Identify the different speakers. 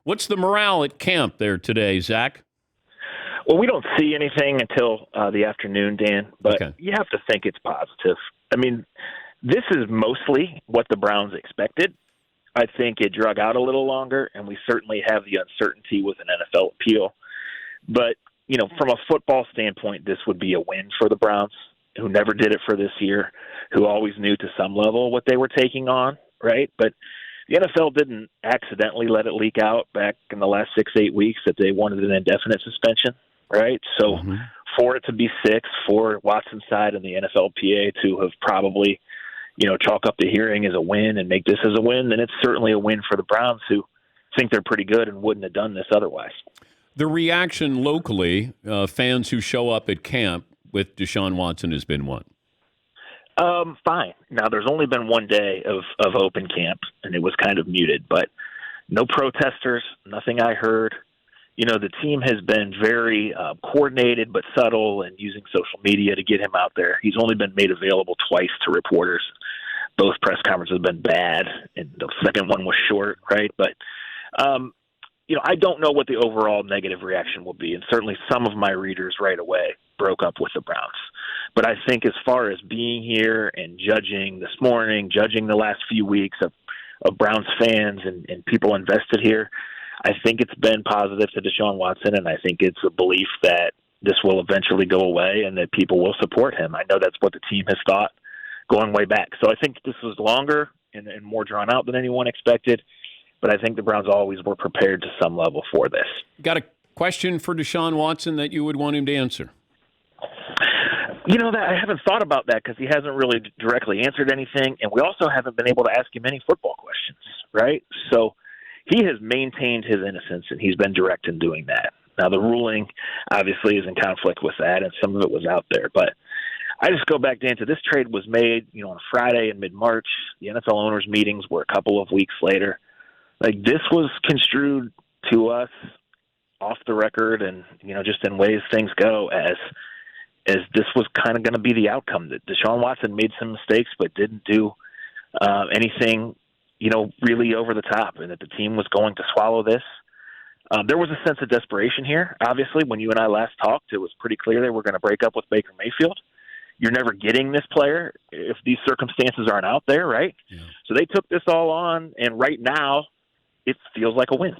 Speaker 1: What's the morale at camp there today, Zach?
Speaker 2: Well, we don't see anything until the afternoon, Dan, but
Speaker 1: Okay.
Speaker 2: you have to think it's positive. I mean, this is mostly what the Browns expected. I think it drug out a little longer, and we certainly have the uncertainty with an NFL appeal. But, from a football standpoint, this would be a win for the Browns, who never did it for this year, who always knew to some level what they were taking on, right? But the NFL didn't accidentally let it leak out back in the last 6-8 weeks that they wanted an indefinite suspension, right? So for it to be 6, for Watson's side and the NFLPA to have probably, chalk up the hearing as a win and make this as a win, then it's certainly a win for the Browns, who think they're pretty good and wouldn't have done this otherwise.
Speaker 1: The reaction locally, fans who show up at camp with Deshaun Watson has been what?
Speaker 2: Fine. Now, there's only been one day of open camp, and it was kind of muted, but no protesters, nothing I heard. The team has been very coordinated but subtle and using social media to get him out there. He's only been made available twice to reporters. Both press conferences have been bad, and the second one was short, right? But, I don't know what the overall negative reaction will be, and certainly some of my readers right away broke up with the Browns. But I think as far as being here and judging this morning, judging the last few weeks of Browns fans and people invested here, I think it's been positive to Deshaun Watson, and I think it's a belief that this will eventually go away and that people will support him. I know that's what the team has thought going way back. So I think this was longer and more drawn out than anyone expected, but I think the Browns always were prepared to some level for this.
Speaker 1: Got a question for Deshaun Watson that you would want him to answer?
Speaker 2: That I haven't thought about that because he hasn't really directly answered anything, and we also haven't been able to ask him any football questions, right? So he has maintained his innocence, and he's been direct in doing that. Now, the ruling obviously is in conflict with that, and some of it was out there. But I just go back, Dan, to this trade was made, on a Friday in mid-March. The NFL owners' meetings were a couple of weeks later. This was construed to us off the record and, just in ways things go as this was kind of going to be the outcome, that Deshaun Watson made some mistakes but didn't do anything, really over the top, and that the team was going to swallow this. There was a sense of desperation here. Obviously, when you and I last talked, it was pretty clear they were going to break up with Baker Mayfield. You're never getting this player if these circumstances aren't out there, right? Yeah. So they took this all on, and right now it feels like a win.